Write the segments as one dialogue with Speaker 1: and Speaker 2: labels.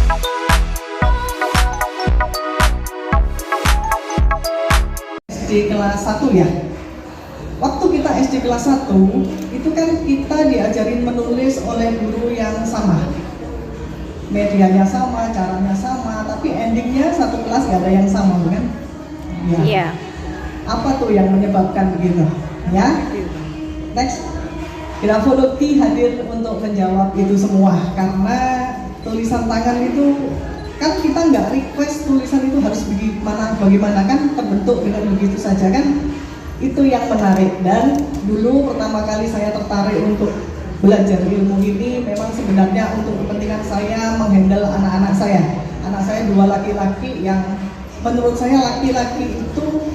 Speaker 1: SD kelas 1 ya. Waktu kita SD kelas 1 itu kan kita diajarin menulis oleh guru yang sama. Medianya sama, caranya sama, tapi endingnya satu kelas gak ada yang sama, bukan? Ya.
Speaker 2: Iya.
Speaker 1: Apa tuh yang menyebabkan begitu? Ya. Next. Grafologi hadir untuk menjawab itu semua karena tulisan tangan itu kan kita nggak request tulisan itu harus bagaimana kan terbentuk dengan begitu saja kan, itu yang menarik. Dan dulu pertama kali saya tertarik untuk belajar ilmu ini memang sebenarnya untuk kepentingan saya menghandle anak-anak saya. Anak saya 2 laki-laki yang menurut saya laki-laki itu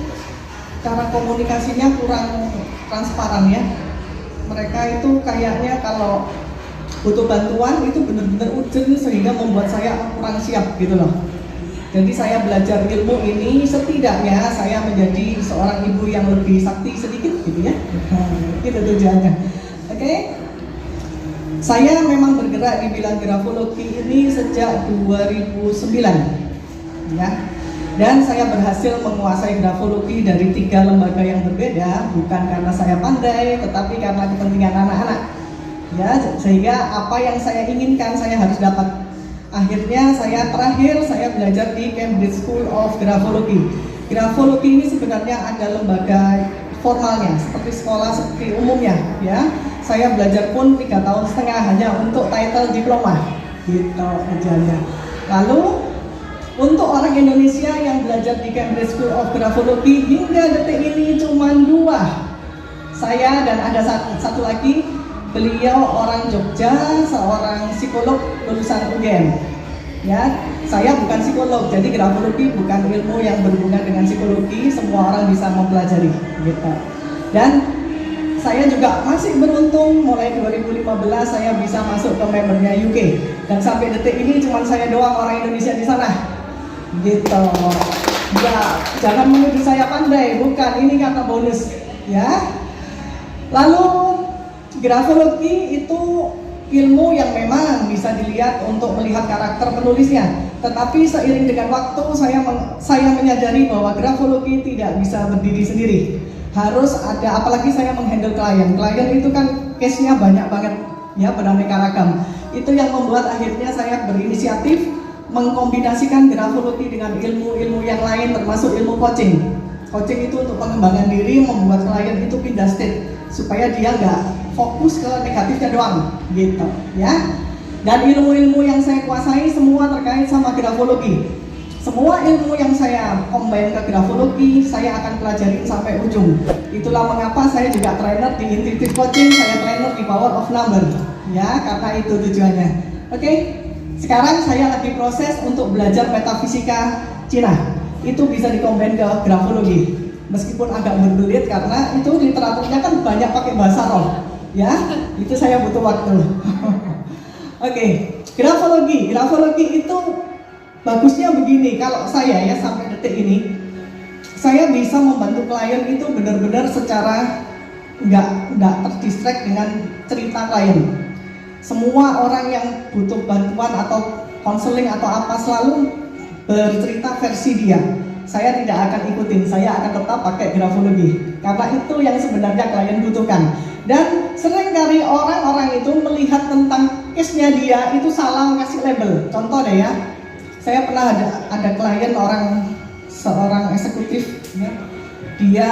Speaker 1: cara komunikasinya kurang transparan ya. Mereka itu kayaknya kalau butuh bantuan itu benar-benar urgent sehingga membuat saya kurang siap gitu loh. Jadi saya belajar ilmu ini setidaknya saya menjadi seorang ibu yang lebih sakti sedikit gitu ya. Itu tujuannya. Oke. Saya memang bergerak di bidang grafologi ini sejak 2009 ya. Dan saya berhasil menguasai grafologi dari 3 lembaga yang berbeda, bukan karena saya pandai, tetapi karena kepentingan anak-anak. Ya, sehingga apa yang saya inginkan saya harus dapat. Akhirnya saya belajar di Cambridge School of Graphology. Grafologi ini sebenarnya ada lembaga formalnya, seperti sekolah seperti umumnya. Ya, saya belajar pun 3,5 tahun hanya untuk title diploma, gitu aja. Lalu untuk orang Indonesia yang belajar di Cambridge School of Graphology hingga detik ini cuma 2. Saya dan ada satu lagi, beliau orang Jogja, seorang psikolog lulusan UGM. Ya, saya bukan psikolog, jadi grafologi bukan ilmu yang berhubungan dengan psikologi, semua orang bisa mempelajari gitu. Dan saya juga masih beruntung mulai 2015 saya bisa masuk ke membernya UK dan sampai detik ini cuma saya doang orang Indonesia di sana. Gitu. Ya, jangan menuduh saya pandai, bukan, ini kata bonus ya. Lalu grafologi itu ilmu yang memang bisa dilihat untuk melihat karakter penulisnya. Tetapi seiring dengan waktu saya menyadari bahwa grafologi tidak bisa berdiri sendiri. Harus ada, apalagi saya menghandle klien. Klien itu kan case-nya banyak banget ya, beraneka ragam. Itu yang membuat akhirnya saya berinisiatif mengkombinasikan grafologi dengan ilmu-ilmu yang lain termasuk ilmu coaching. Coaching itu untuk pengembangan diri, membuat klien itu pindah state supaya dia nggak fokus ke negatifnya doang gitu ya. Dan ilmu-ilmu yang saya kuasai semua terkait sama grafologi. Semua ilmu yang saya combine ke grafologi saya akan pelajarin sampai ujung. Itulah mengapa saya juga trainer di intuitive coaching, saya trainer di power of number ya, karena itu tujuannya. Oke. Sekarang saya lagi proses untuk belajar metafisika Cina. Itu bisa dikombin ke grafologi. Meskipun agak berbelit karena itu literaturnya kan banyak pakai bahasa roh. Ya, itu saya butuh waktu. Oke, grafologi itu bagusnya begini. Kalau saya ya sampai detik ini, saya bisa membantu klien itu benar-benar secara nggak terdistract dengan cerita klien. Semua orang yang butuh bantuan atau konseling atau apa selalu bercerita versi dia. Saya tidak akan ikutin, saya akan tetap pakai grafologi karena itu yang sebenarnya klien butuhkan. Dan seringkali orang-orang itu melihat tentang case-nya dia itu salah kasih label. Contoh deh ya, saya pernah ada klien seorang eksekutif ya, dia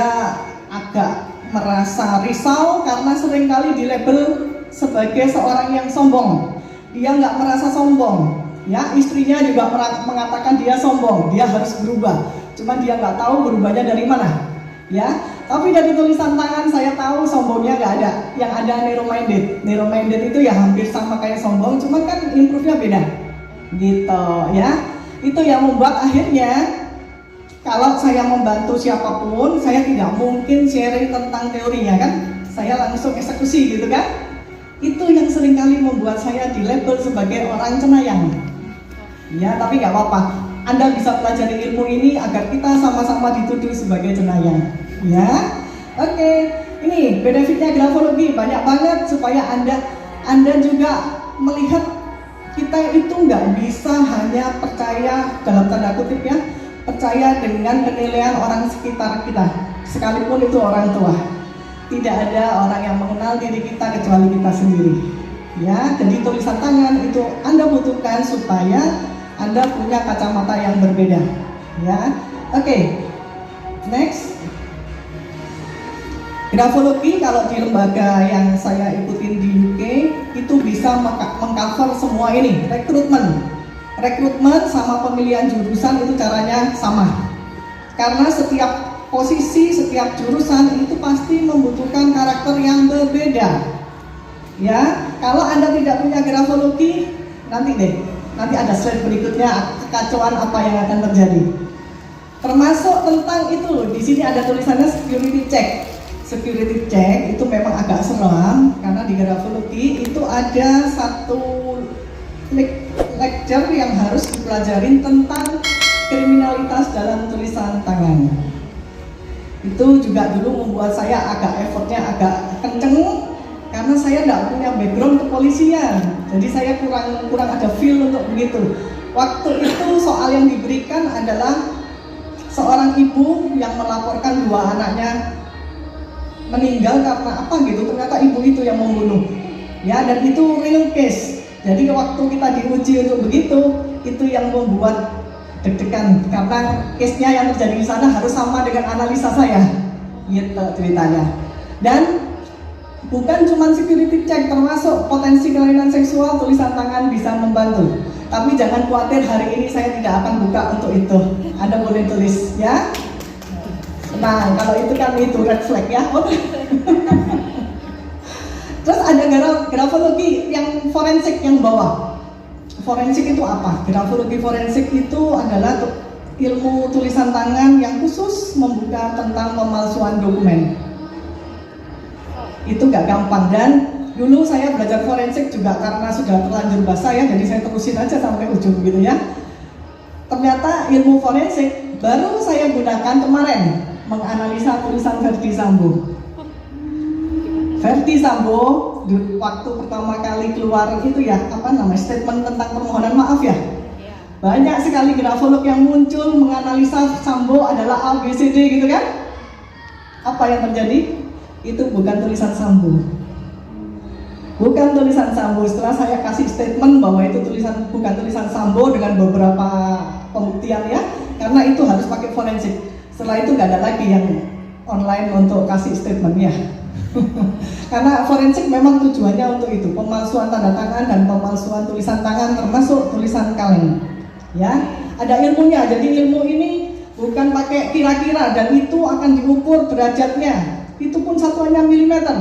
Speaker 1: agak merasa risau karena seringkali di label sebagai seorang yang sombong. Dia nggak merasa sombong ya, istrinya juga mengatakan dia sombong, dia harus berubah, cuman dia nggak tahu berubahnya dari mana ya. Tapi dari tulisan tangan saya tahu sombongnya nggak ada, yang ada narrow minded itu ya hampir sama kayak sombong, cuman kan improve-nya beda gitu ya. Itu yang membuat akhirnya kalau saya membantu siapapun, saya tidak mungkin sharing tentang teorinya kan, saya langsung eksekusi gitu kan. Itu yang seringkali membuat saya dilabel sebagai orang cenayang. Ya, tapi nggak apa-apa. Anda bisa pelajari ilmu ini agar kita sama-sama dituduh sebagai cenayang. Ya, oke. Ini benefitnya grafologi banyak banget supaya Anda juga melihat kita itu nggak bisa hanya percaya dalam tanda kutip ya, percaya dengan penilaian orang sekitar kita, sekalipun itu orang tua. Tidak ada orang yang mengenal diri kita kecuali kita sendiri. Ya, jadi tulisan tangan itu Anda butuhkan supaya Anda punya kacamata yang berbeda. Ya, oke. Next. Grafologi kalau di lembaga yang saya ikutin di UK itu bisa mengcover semua ini. Rekrutmen sama pemilihan jurusan itu caranya sama. Karena setiap posisi, setiap jurusan itu pasti membutuhkan karakter yang berbeda. Ya, kalau Anda tidak punya grafologi, nanti ada slide berikutnya kekacauan apa yang akan terjadi. Termasuk tentang itu loh, di sini ada tulisannya security check. Security check itu memang agak seram karena di grafologi itu ada satu lecture yang harus dipelajarin tentang kriminalitas dalam tulisan tangan. Itu juga dulu membuat saya effortnya agak kenceng karena saya tidak punya background kepolisian, jadi saya kurang ada feel untuk begitu. Waktu itu soal yang diberikan adalah seorang ibu yang melaporkan 2 anaknya meninggal karena apa gitu, ternyata ibu itu yang membunuh. Ya, dan itu real case. Jadi waktu kita diuji untuk begitu, itu yang membuat deg-degan karena case-nya yang terjadi di sana harus sama dengan analisa saya. Gitu ceritanya. Dan bukan cuma security check, termasuk potensi kelainan seksual, tulisan tangan bisa membantu. Tapi jangan khawatir, hari ini saya tidak akan buka untuk itu. Anda boleh tulis ya. Nah, kalau itu kan itu red flag ya. Terus ada grafologi yang forensik yang bawah. Forensik itu apa? Grafologi forensik itu adalah ilmu tulisan tangan yang khusus membuka tentang pemalsuan dokumen. Itu gak gampang, dan dulu saya belajar forensik juga karena sudah terlanjur basah ya, jadi saya terusin aja sampai ujung gitu ya. Ternyata ilmu forensik baru saya gunakan kemarin menganalisa tulisan Verdi Sambo. Verdi Sambo waktu pertama kali keluar itu ya, statement tentang permohonan maaf ya. Banyak sekali grafolog yang muncul menganalisa Sambo adalah A, B, C, D gitu kan. Apa yang terjadi? Itu bukan tulisan Sambo. Bukan tulisan Sambo. Setelah saya kasih statement bahwa itu bukan tulisan Sambo dengan beberapa pembuktian ya, karena itu harus pakai forensik. Setelah itu nggak ada lagi yang online untuk kasih statementnya. Karena forensik memang tujuannya untuk itu, pemalsuan tanda tangan dan pemalsuan tulisan tangan termasuk tulisan kaleng. Ya, ada ilmunya. Jadi ilmu ini bukan pakai kira-kira, dan itu akan diukur derajatnya. Itu pun satuannya milimeter.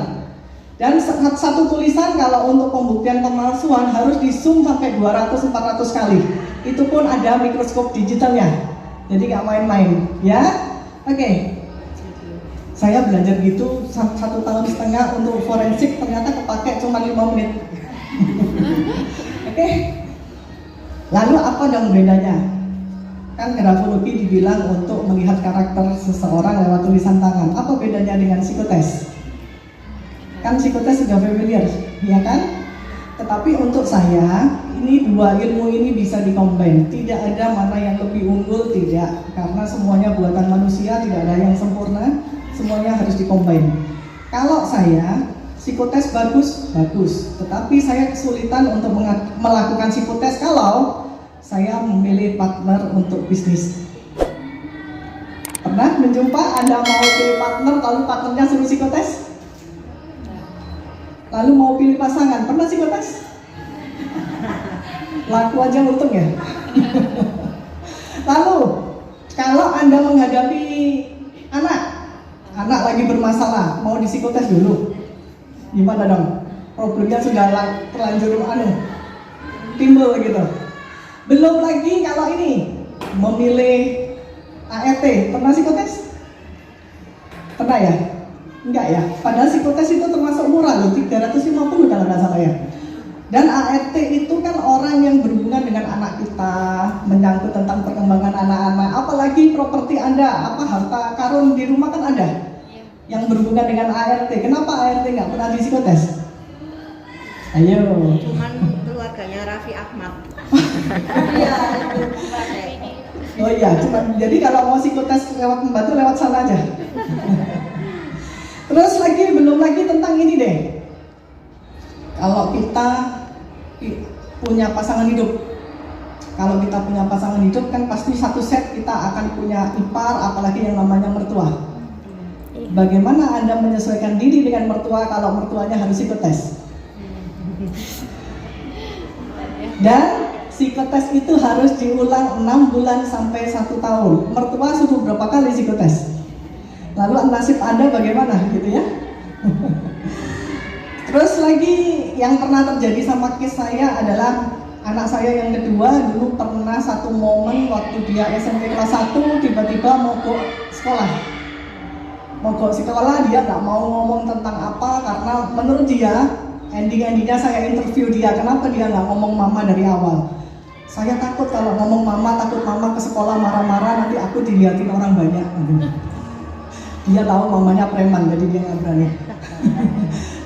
Speaker 1: Dan satu tulisan kalau untuk pembuktian pemalsuan harus di zoom sampai 200-400 kali. Itu pun ada mikroskop digitalnya. Jadi nggak main-main, ya. Oke. Saya belajar gitu 1,5 tahun untuk forensik, ternyata kepake cuma 5 menit. Oke. Lalu apa dong bedanya? Kan grafologi dibilang untuk melihat karakter seseorang lewat tulisan tangan. Apa bedanya dengan psikotes? Kan psikotes sudah familiar, ya kan? Tetapi untuk saya, ini dua ilmu ini bisa dikombin. Tidak ada mana yang lebih unggul, tidak. Karena semuanya buatan manusia, tidak ada yang sempurna. Semuanya harus dikombin. Kalau saya, psikotes bagus. Tetapi saya kesulitan untuk melakukan psikotes kalau saya memilih partner untuk bisnis. Pernah menjumpa Anda mau pilih partner, lalu partnernya suruh psikotes? Lalu mau pilih pasangan, pernah psikotes? Laku aja untung ya. Lalu kalau Anda menghadapi anak lagi bermasalah, mau psikotes dulu. Gimana dong? Problemnya sudah terlanjur timbul gitu. Belum lagi kalau ini memilih ART, pernah psikotes? Pernah ya? Enggak ya? Padahal psikotes itu termasuk murah loh, 350 kalau nggak salah ya. Dan ART itu kan orang yang berhubungan dengan anak kita, menyangkut tentang perkembangan anak-anak, apalagi properti Anda, harta karun di rumah kan ada yang berhubungan dengan ART. Kenapa ART nggak pernah psikotes? Ayo.
Speaker 2: Cuman keluarga keluarganya Raffi Ahmad.
Speaker 3: Iya,
Speaker 1: Oh iya, cuma jadi kalau mau psikotes lewat pembantu lewat sana aja. Terus belum lagi tentang ini deh. Kalau kita punya pasangan hidup, kalau kita punya pasangan hidup kan pasti satu set kita akan punya ipar, apalagi yang namanya mertua. Bagaimana Anda menyesuaikan diri dengan mertua kalau mertuanya harus psikotes? Dan psikotes itu harus diulang 6 bulan sampai 1 tahun. Mertua sudah berapa kali psikotes? Lalu nasib Anda bagaimana gitu ya? Terus lagi yang pernah terjadi sama case saya adalah anak saya yang kedua dulu pernah satu momen waktu dia SMP kelas 1 tiba-tiba mogok sekolah. Mogok sekolah, dia nggak mau ngomong tentang apa karena menurut dia ending-endingnya saya interview dia, kenapa dia nggak ngomong mama dari awal. Saya takut kalau ngomong mama, takut mama ke sekolah marah-marah nanti aku dilihatin orang banyak. Dia tahu mamanya preman jadi dia nggak berani.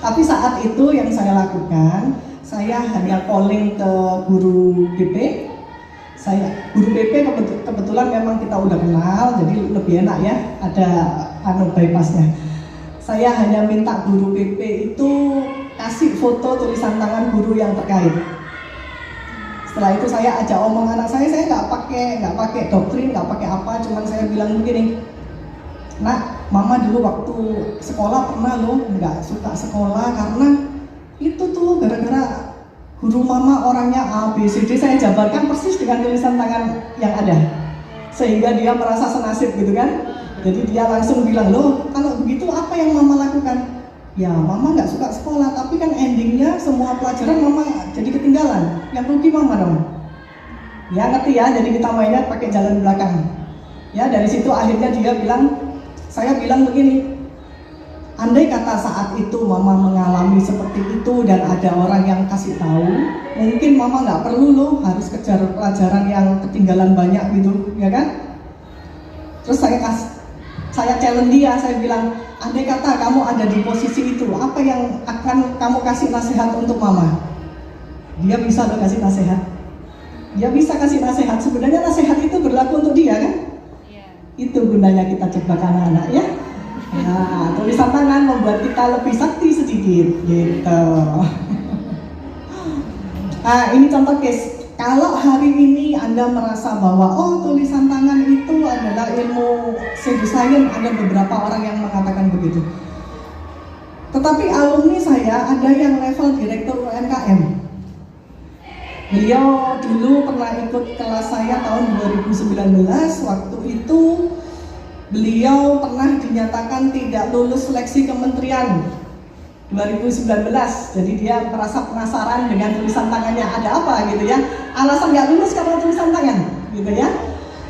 Speaker 1: Tapi saat itu yang saya lakukan, saya hanya calling ke guru BP. Guru BP kebetulan memang kita udah kenal, jadi lebih enak ya, ada bypassnya. Saya hanya minta guru BP itu kasih foto tulisan tangan guru yang terkait. Setelah itu saya ajak omong anak saya nggak pakai doktrin, nggak pakai apa, cuman saya bilang begini, nak, mama dulu waktu sekolah pernah loh nggak suka sekolah karena itu tuh gara-gara guru mama orangnya A, B, C, D. Saya jabarkan persis dengan tulisan tangan yang ada, sehingga dia merasa senasib gitu kan. Jadi dia langsung bilang, loh kalau begitu apa yang mama lakukan? Ya mama nggak suka sekolah, tapi kan endingnya semua pelajaran mama jadi ketinggalan, yang rugi mama dong. Ya ngerti ya, jadi kita mainnya pakai jalan belakang. Ya dari situ akhirnya dia bilang, saya bilang begini, andai kata saat itu mama mengalami seperti itu dan ada orang yang kasih tahu, mungkin mama nggak perlu loh harus kejar pelajaran yang ketinggalan banyak gitu, ya kan? Terus saya challenge dia, saya bilang, andai kata kamu ada di posisi itu, apa yang akan kamu kasih nasihat untuk mama? Dia bisa loh kasih nasihat. Dia bisa kasih nasihat. Sebenarnya nasihat itu berlaku untuk dia kan? Itu gunanya kita coba anak-anak ya. Nah, tulisan tangan membuat kita lebih sakti sedikit gitu. Nah, ini contoh case. Kalau hari ini Anda merasa bahwa tulisan tangan itu adalah ilmu pseudoscience, ada beberapa orang yang mengatakan begitu. Tetapi alumni saya ada yang level direktur UMKM. Beliau dulu pernah ikut kelas saya tahun 2019. Waktu itu beliau pernah dinyatakan tidak lulus seleksi kementerian 2019. Jadi dia merasa penasaran dengan tulisan tangannya ada apa gitu ya. Alasan nggak lulus karena tulisan tangan gitu ya.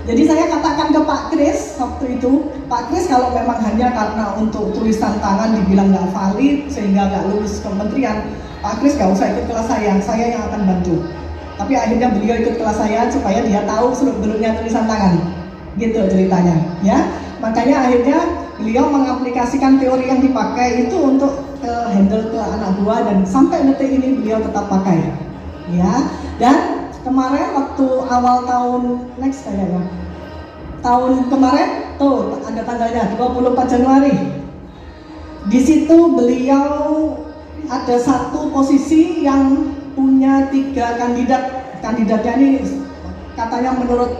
Speaker 1: Jadi saya katakan ke Pak Kris waktu itu, Pak Kris kalau memang hanya karena untuk tulisan tangan dibilang nggak valid sehingga nggak lulus kementerian, Pak Kris nggak usah ikut kelas saya yang akan bantu. Tapi akhirnya beliau ikut kelas saya supaya dia tahu seluk-beluknya tulisan tangan, gitu ceritanya ya. Makanya akhirnya beliau mengaplikasikan teori yang dipakai itu untuk handle ke anak buah dan sampai detik ini beliau tetap pakai ya. Dan kemarin waktu awal tahun tahun kemarin tuh ada tanggalnya 24 Januari. Di situ beliau ada satu posisi yang punya 3 kandidatnya ini katanya menurut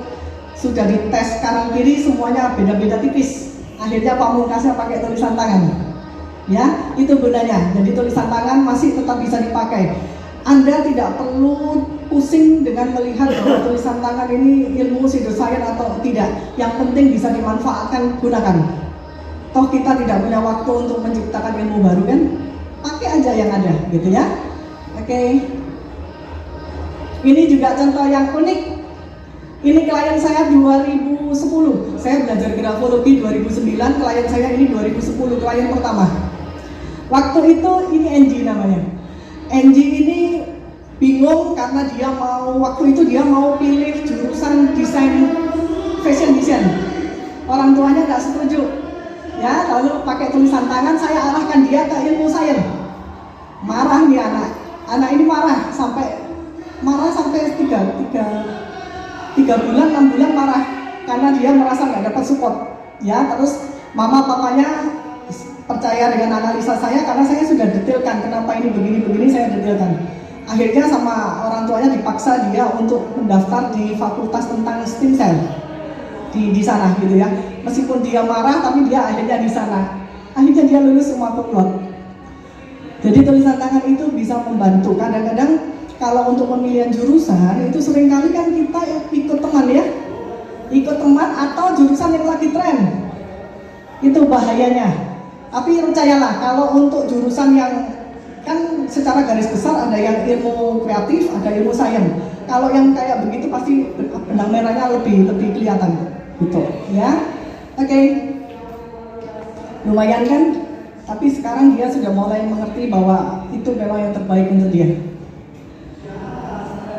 Speaker 1: sudah dites kanan kiri semuanya beda-beda tipis. Akhirnya pamungkasnya pakai tulisan tangan. Ya, itu gunanya. Jadi tulisan tangan masih tetap bisa dipakai. Anda tidak perlu pusing dengan melihat bahwa tulisan tangan ini ilmu pseudoscience atau tidak. Yang penting bisa dimanfaatkan, gunakan. Toh kita tidak punya waktu untuk menciptakan ilmu baru kan? Pakai aja yang ada, gitu ya. Oke. Ini juga contoh yang unik. Ini klien saya 2010. Saya belajar grafologi 2009, klien saya ini 2010, klien pertama. Waktu itu ini Angie namanya. Angie ini bingung karena waktu itu dia mau pilih jurusan desain fashion design. Orang tuanya nggak setuju. Ya, lalu pakai tulisan tangan, saya arahkan dia ke ilmu sains. Marah nih anak ini marah sampai marah sampai 3 bulan, 6 bulan marah karena dia merasa nggak dapat support. Ya, terus mama papanya percaya dengan analisa saya karena saya sudah detailkan kenapa ini begini saya detailkan. Akhirnya sama orang tuanya dipaksa dia untuk mendaftar di fakultas tentang stem cell di sana gitu ya. Meskipun dia marah tapi dia akhirnya di sana. Akhirnya dia lulus semua kuliah. Jadi tulisan tangan itu bisa membantu. Kadang-kadang kalau untuk pemilihan jurusan itu seringkali kan kita ikut teman ya, ikut teman atau jurusan yang lagi tren. Itu bahayanya. Tapi percayalah, kalau untuk jurusan yang kan secara garis besar ada yang ilmu kreatif, ada ilmu sains. Kalau yang kayak begitu pasti benang merahnya lebih kelihatan, gitu ya. Oke. Lumayan kan? Tapi sekarang dia sudah mulai mengerti bahwa itu memang yang terbaik untuk dia.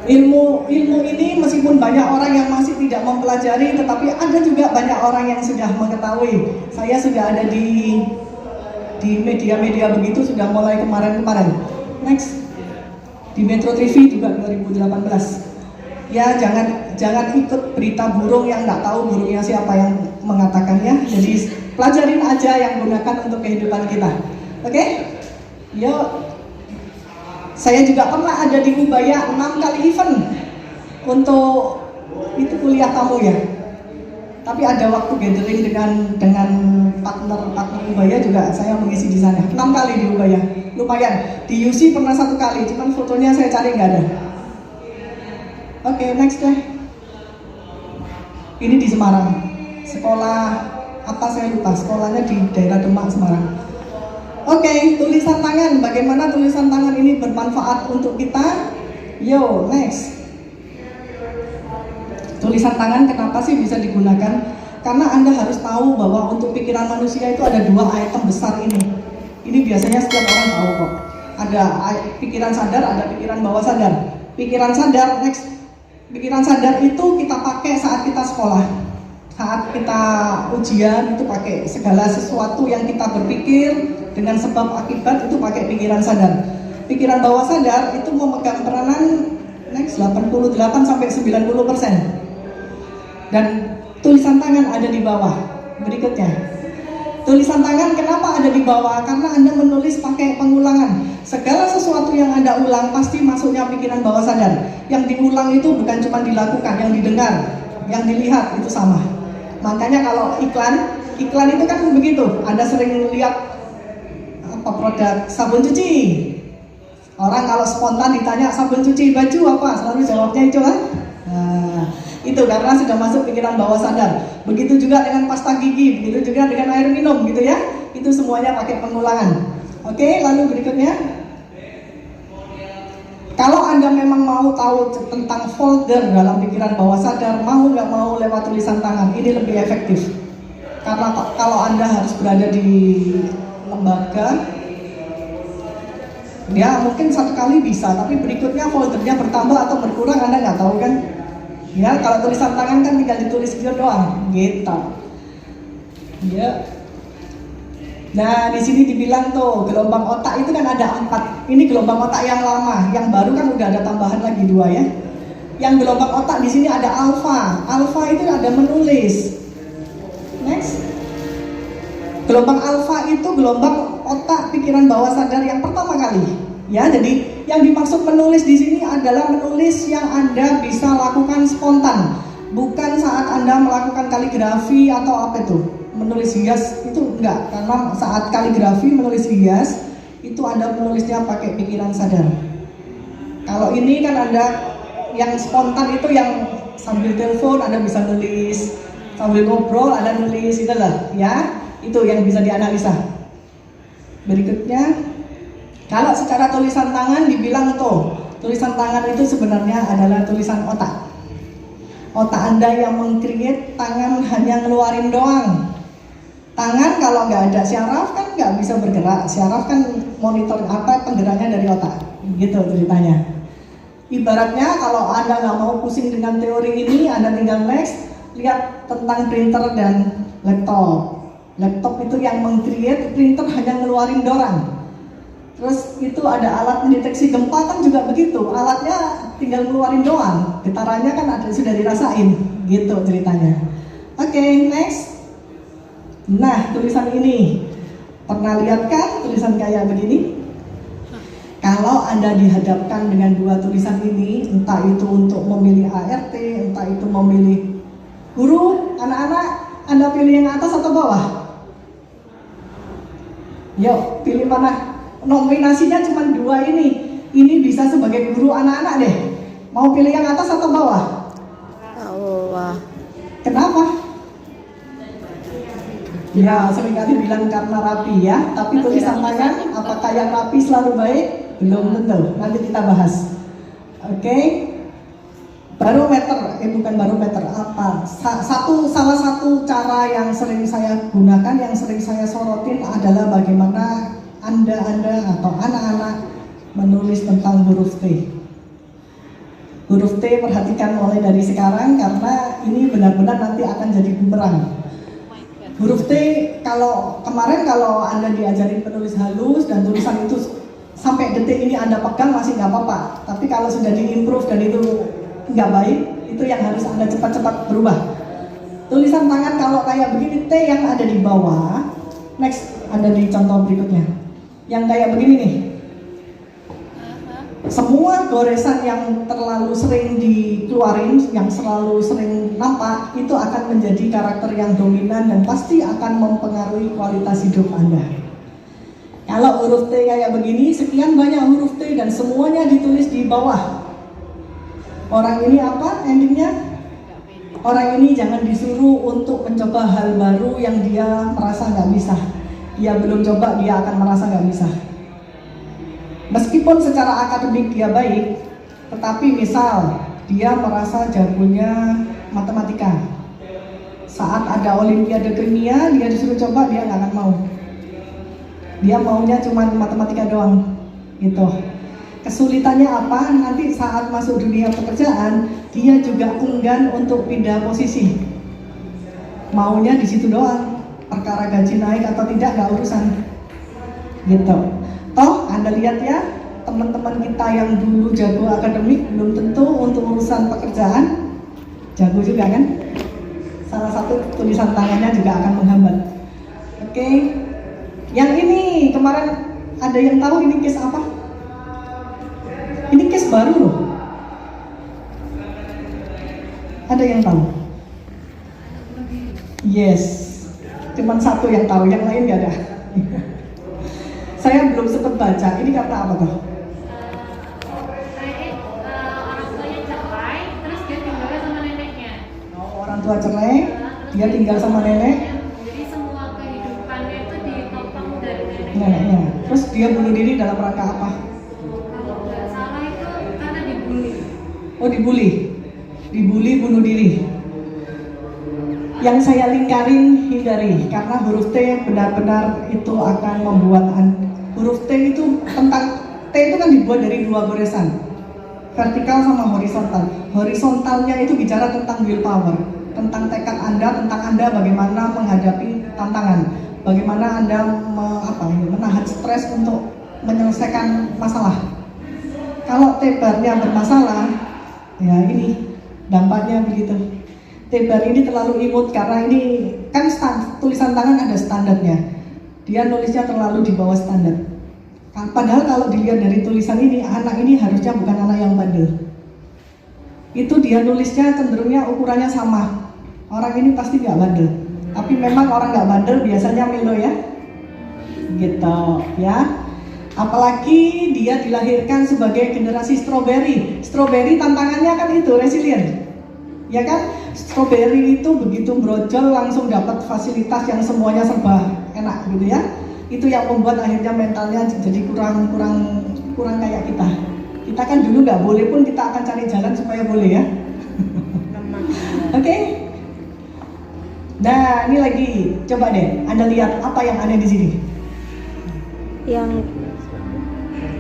Speaker 1: Ilmu ini meskipun banyak orang yang masih tidak mempelajari, tetapi ada juga banyak orang yang sudah mengetahui. Saya sudah ada di media-media begitu sudah mulai kemarin. Next, di Metro TV juga 2018. Ya, jangan ikut berita burung yang nggak tahu burungnya siapa yang mengatakannya. Jadi pelajarin aja yang gunakan untuk kehidupan kita. Oke? Yuk. Saya juga pernah ada di Ubaya 6 kali event untuk itu kuliah kamu ya. Tapi ada waktu gathering dengan partner Ubaya juga saya mengisi di sana. 6 kali di Ubaya, lumayan. Di UC pernah 1 kali, cuman fotonya saya cari nggak ada. Oke, next deh. Ini di Semarang. Sekolah apa saya lupa. Sekolahnya di daerah Demak, Semarang. Oke, tulisan tangan. Bagaimana tulisan tangan ini bermanfaat untuk kita? Yo, next. Tulisan tangan kenapa sih bisa digunakan? Karena Anda harus tahu bahwa untuk pikiran manusia itu ada 2 item besar ini. Ini biasanya setiap orang tahu kok. Ada pikiran sadar, ada pikiran bawah sadar. Pikiran sadar, next. Pikiran sadar itu kita pakai saat kita sekolah. Saat kita ujian itu pakai segala sesuatu yang kita berpikir dengan sebab akibat itu pakai pikiran sadar. Pikiran bawah sadar itu memegang peranan next 88 sampai 90%. Dan tulisan tangan ada di bawah. Berikutnya. Tulisan tangan kenapa ada di bawah? Karena Anda menulis pakai pengulangan. Segala sesuatu yang Anda ulang pasti masuknya pikiran bawah sadar. Yang diulang itu bukan cuma dilakukan, yang didengar, yang dilihat itu sama. Makanya kalau iklan itu kan begitu. Anda sering lihat apa produk sabun cuci. Orang kalau spontan ditanya sabun cuci baju apa, selalu jawabnya itu kan. Nah, itu karena sudah masuk pikiran bawah sadar. Begitu juga dengan pasta gigi, begitu juga dengan air minum gitu ya. Itu semuanya pakai pengulangan. Oke, lalu berikutnya. Kalau Anda memang mau tahu tentang folder dalam pikiran bawah sadar, mau nggak mau lewat tulisan tangan, ini lebih efektif. Karena kalau Anda harus berada di lembaga, ya mungkin 1 kali bisa, tapi berikutnya foldernya bertambah atau berkurang Anda nggak tahu kan? Ya, kalau tulisan tangan kan tinggal ditulis gitu doang, gitu. Ya. Nah, di sini dibilang tuh gelombang otak itu kan ada 4. Ini gelombang otak yang lama, yang baru kan udah ada tambahan lagi 2 ya. Yang gelombang otak di sini ada alfa. Alfa itu ada menulis. Next. Gelombang alfa itu gelombang otak pikiran bawah sadar yang pertama kali. Ya, jadi yang dimaksud menulis di sini adalah menulis yang Anda bisa lakukan spontan, bukan saat Anda melakukan kaligrafi atau apa itu. Menulis hias itu enggak, karena saat kaligrafi menulis hias itu Anda menulisnya pakai pikiran sadar. Kalau ini kan Anda yang spontan itu yang sambil telepon Anda bisa nulis, sambil ngobrol Anda nulis, itulah ya, itu yang bisa dianalisa. Berikutnya, kalau secara tulisan tangan dibilang tuh, tulisan tangan itu sebenarnya adalah tulisan otak. Otak Anda yang meng-create, tangan hanya ngeluarin doang. Tangan kalau nggak ada syaraf kan nggak bisa bergerak. Syaraf kan monitor apa penggeraknya dari otak, gitu ceritanya. Ibaratnya kalau Anda nggak mau pusing dengan teori ini, Anda tinggal next, lihat tentang printer dan laptop. Laptop itu yang meng-create, printer hanya ngeluarin doang. Terus itu ada alat mendeteksi gempa kan juga begitu. Alatnya tinggal ngeluarin doang. Getarannya kan ada sudah dirasain, gitu ceritanya. Oke, next. Nah, tulisan ini pernah lihat kan tulisan kayak begini? Kalau Anda dihadapkan dengan dua tulisan ini, entah itu untuk memilih ART, entah itu memilih guru, anak-anak, Anda pilih yang atas atau bawah? Yuk, pilih mana? Nominasinya cuma dua ini. Ini bisa sebagai guru anak-anak deh. Mau pilih yang atas atau bawah?
Speaker 2: Bawah.
Speaker 1: Kenapa? Ya, seringkali bilang karena rapi ya. Tapi tulisan tangan, apakah yang rapi selalu baik? Belum tentu. Nanti kita bahas. Oke. Barometer, bukan barometer, apa? Salah satu cara yang sering saya gunakan, yang sering saya sorotin adalah bagaimana Anda atau anak-anak menulis tentang huruf T. Huruf T perhatikan mulai dari sekarang karena ini benar-benar nanti akan jadi bumerang. Huruf T kalau kemarin Anda diajarin penulis halus dan tulisan itu sampai detik ini Anda pegang masih nggak apa-apa. Tapi kalau sudah diimprove dan itu nggak baik, itu yang harus Anda cepat-cepat berubah. Tulisan tangan kalau kayak begini, T yang ada di bawah. Next, ada di contoh berikutnya. Yang kayak begini nih. Semua goresan yang terlalu sering dikeluarin, yang selalu sering nampak, itu akan menjadi karakter yang dominan dan pasti akan mempengaruhi kualitas hidup Anda. Kalau huruf T kayak begini, sekian banyak huruf T dan semuanya ditulis di bawah. Orang ini apa endingnya? Orang ini jangan disuruh untuk mencoba hal baru yang dia merasa nggak bisa. Dia belum coba, dia akan merasa nggak bisa. Meskipun secara akademik dia baik, tetapi misal dia merasa jagonya matematika. Saat ada olimpiade kimia, dia disuruh coba, dia nggak akan mau. Dia maunya cuma matematika doang, gitu. Kesulitannya apa? Nanti saat masuk dunia pekerjaan, dia juga enggan untuk pindah posisi. Maunya di situ doang. Perkara gaji naik atau tidak nggak urusan. Gitu. Toh Anda lihat ya, teman-teman kita yang dulu jago akademik belum tentu untuk urusan pekerjaan jago juga kan? Salah satu tulisan tangannya juga akan menghambat. Oke. Yang ini kemarin ada yang tahu ini case apa? Ini case baru loh. Ada yang tahu? Yes. Cuman satu yang tahu, yang lain nggak ada. Saya belum sempat baca. Ini karena apa tuh?
Speaker 3: Orang tuanya cerai, terus dia tinggalnya sama neneknya.
Speaker 1: Oh, orang tua cerai, dia tinggal sama nenek.
Speaker 3: Jadi semua kehidupannya itu ditopang dari neneknya.
Speaker 1: Neneknya. Terus dia bunuh diri dalam rangka apa?
Speaker 3: Kalau nggak salah itu karena dibully.
Speaker 1: Oh, dibully. Dibully, bunuh diri. Yang saya lingkarin hindari, karena huruf T benar-benar itu akan membuat huruf T itu T itu kan dibuat dari dua goresan, vertikal sama horizontal. Horizontalnya itu bicara tentang willpower, tentang tekad Anda, tentang Anda bagaimana menghadapi tantangan, bagaimana Anda menahan stres untuk menyelesaikan masalah. Kalau T barnya bermasalah, ya ini dampaknya begitu. T-bar ini terlalu imut karena ini kan tulisan tangan ada standarnya. Dia nulisnya terlalu di bawah standar. Padahal kalau dilihat dari tulisan ini, anak ini harusnya bukan anak yang bandel. Itu dia nulisnya cenderungnya ukurannya sama. Orang ini pasti nggak bandel. Tapi memang orang nggak bandel biasanya melo ya. Gitu ya. Apalagi dia dilahirkan sebagai generasi strawberry. Strawberry tantangannya kan itu resilient. Ya kan, strawberry itu begitu brojol langsung dapat fasilitas yang semuanya serba enak gitu ya. Itu yang membuat akhirnya mentalnya jadi kurang kayak kita. Kita kan dulu nggak boleh pun kita akan cari jalan supaya boleh ya. Oke. Nah ini lagi, coba deh Anda lihat apa yang ada di sini.
Speaker 2: Yang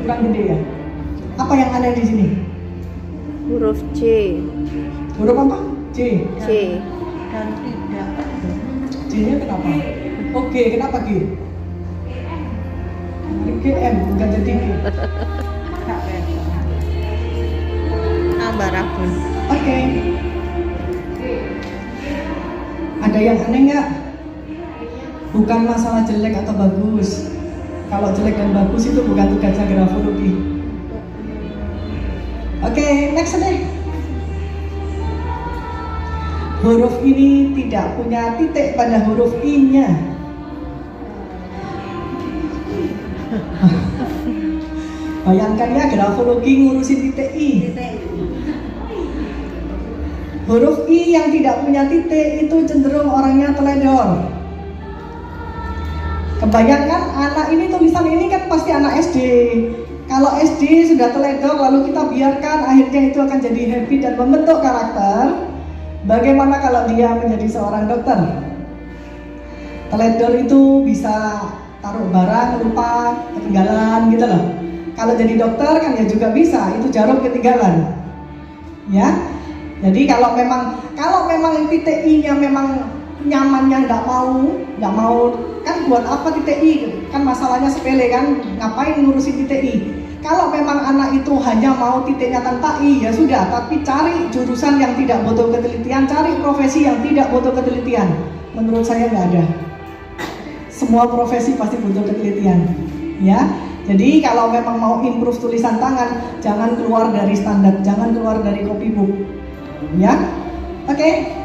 Speaker 1: Kurang gede ya. Apa yang ada di sini?
Speaker 2: huruf C.
Speaker 1: Huruf apa? C.
Speaker 2: C.
Speaker 1: Dan tidak. C-nya kenapa? Oke, kenapa G? GM, enggak jadi G.
Speaker 2: Mbak Rabun.
Speaker 1: Oke. Ada yang aneh nggak? Bukan masalah jelek atau bagus. Kalau jelek dan bagus itu bukan tugasnya grafologi. Oke, next deh. Huruf ini tidak punya titik pada huruf I-nya. Bayangkan ya, grafologi ngurusin titik I. Huruf I yang tidak punya titik itu cenderung orangnya teledor. Kebayangkan anak ini, tulisan ini kan pasti anak SD. Kalau SD sudah teledor lalu kita biarkan, akhirnya itu akan jadi habit dan membentuk karakter. Bagaimana kalau dia menjadi seorang dokter? Teledor itu bisa taruh barang lupa, ketinggalan gitu loh. Kalau jadi dokter kan ya juga bisa, itu jarum ketinggalan. Ya. Jadi kalau memang titik I-nya memang nyamannya nggak mau kan buat apa titik I? Kan masalahnya sepele kan, ngapain ngurusin titik I? Kalau memang anak itu hanya mau titiknya tanpa I, ya sudah, tapi cari jurusan yang tidak butuh ketelitian, cari profesi yang tidak butuh ketelitian. Menurut saya nggak ada. Semua profesi pasti butuh ketelitian, ya. Jadi kalau memang mau improve tulisan tangan, jangan keluar dari standar, jangan keluar dari copybook, ya. Oke.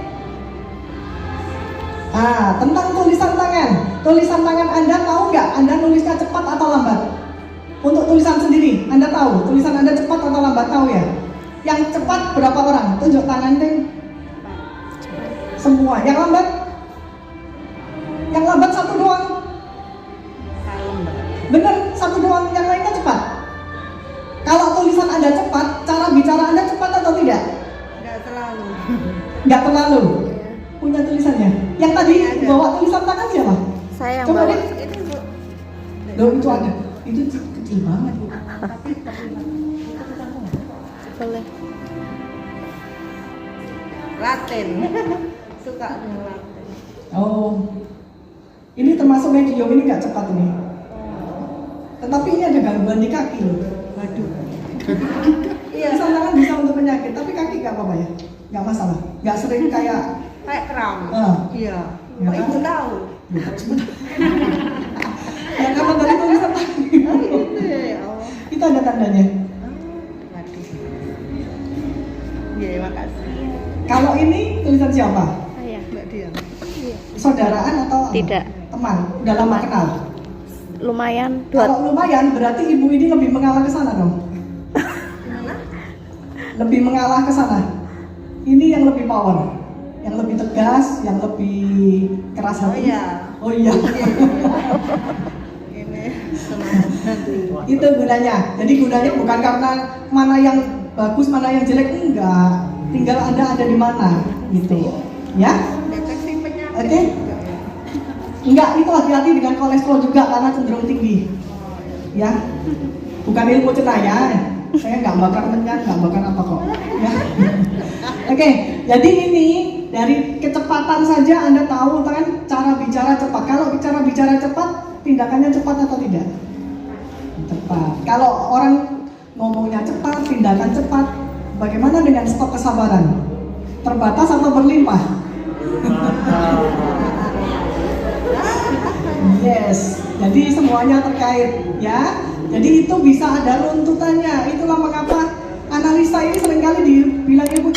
Speaker 1: Tentang tulisan tangan. Tulisan tangan Anda tahu nggak? Anda nulisnya cepat atau lambat? Untuk tulisan sendiri, Anda tahu tulisan Anda cepat atau lambat, tahu ya? Yang cepat berapa orang? Tunjuk tangan deh. Semua. Yang lambat? Yang lambat satu doang. Bener, satu doang. Yang lainnya cepat. Kalau tulisan Anda cepat, cara bicara Anda cepat atau tidak? Nggak terlalu. Punya tulisannya. Yang tadi bawa tulisan tangan siapa?
Speaker 2: Saya yang
Speaker 1: Coba
Speaker 2: bawa.
Speaker 1: deh. Loh, itu ada. Itu kecil banget.
Speaker 2: Boleh.
Speaker 4: Latin. Suka dengan Latin.
Speaker 1: Oh. Ini termasuk medium, ini nggak cepat ini. Tetapi ini ada gangguan di kaki loh.
Speaker 4: Waduh.
Speaker 1: Iya, tulisan tangan bisa untuk penyakit, tapi kaki nggak apa-apa ya? Nggak masalah. Nggak sering kayak
Speaker 4: kram. Iya.
Speaker 1: Ya
Speaker 4: Kok
Speaker 1: kan?
Speaker 4: ibu tahu?
Speaker 1: Ya karena dari tulisan tangan.
Speaker 4: Itu ya Allah.
Speaker 1: Itu ada tandanya.
Speaker 4: Waduh. Iya, makasih.
Speaker 1: Kalau ini tulisan siapa?
Speaker 2: Saya.
Speaker 4: Mbak Dian.
Speaker 1: Saudaraan atau apa?
Speaker 2: Tidak.
Speaker 1: Teman? Udah lama kenal?
Speaker 2: Lumayan
Speaker 1: Kalau lumayan berarti ibu ini lebih mengalah ke sana dong.
Speaker 4: Gimana?
Speaker 1: Lebih mengalah ke sana. Ini yang lebih power, yang lebih tegas, yang lebih keras
Speaker 4: Oh
Speaker 1: hati.
Speaker 4: iya.
Speaker 1: Oh iya.
Speaker 4: Ini semangat nanti.
Speaker 1: Itu gunanya. Jadi gunanya bukan karena mana yang bagus, mana yang jelek, enggak. Tinggal Anda ada di mana, gitu. Ya?
Speaker 4: Deteksi penyakit.
Speaker 1: Oke.
Speaker 4: juga ya.
Speaker 1: Enggak, itu hati-hati dengan kolesterol juga karena cenderung tinggi. Ya. Bukan ilmu cenaya. Saya nggak bakar menyan, nggak bakar apa kok. Ya. Oke, jadi ini dari kecepatan saja Anda tahu kan cara bicara cepat. Kalau bicara cepat, tindakannya cepat atau tidak? Cepat. Kalau orang ngomongnya cepat, tindakan cepat, bagaimana dengan stok kesabaran? Terbatas atau berlimpah? Yes, jadi semuanya terkait ya. Jadi itu bisa ada runtutannya. Itulah mengapa analisa ini seringkali dibilang ilmu